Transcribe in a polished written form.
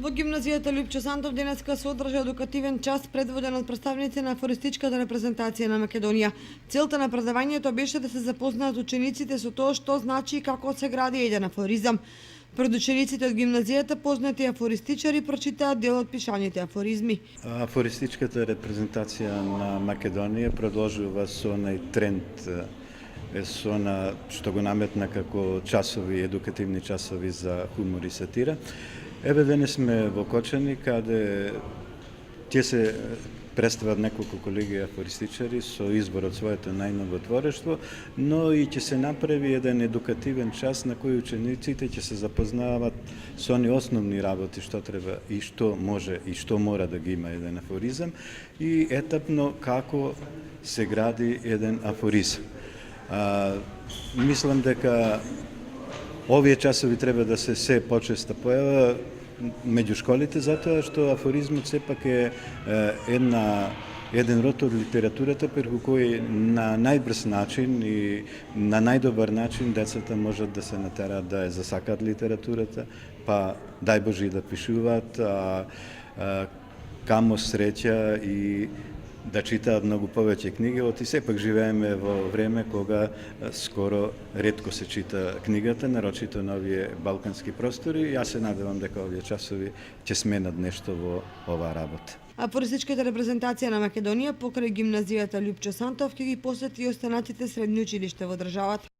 Во гимназијата Лјупчо Сантов денеска се одржа едукативен час предводен од представници на афористичката репрезентација на Македонија. Целта на предавањето беше да се запознаат учениците со тоа што значи и како се гради еден афоризам. Пред учениците од гимназијата познати афористичари прочитаат дел од пишаните афоризми. Афористичката репрезентација на Македонија продолжува со онај тренд со она што го наметна како часови, едукативни часови за хумор и сатира. Еве денес сме во Кочани, каде ќе се представат неколку колеги афористичари со избор од своето најново творештво, но и ќе се направи еден едукативен час на кој учениците ќе се запознаваат со они основни работи што треба и што може и што мора да ги има еден афоризам и етапно како се гради еден афоризам. Мислам дека овие часови треба да се почеста појава меѓу школите, затоа што афоризмот сепак е еден род од литературата преку кој на најбрз начин и на најдобар начин децата можат да се натераат да ја засакаат литературата, па дај Боже и да пишуваат, камо среќа и да читаат многу повеќе книги, оти сепак живееме во време кога скоро ретко се чита книгата, нарочито на овие балкански простори. Јас се надевам дека овие часови ќе сменат нешто во оваа работа. Афористичката репрезентација на Македонија покрај гимназијата Лјупчо Сантов ќе ги посети и останатите средни училишта во државата.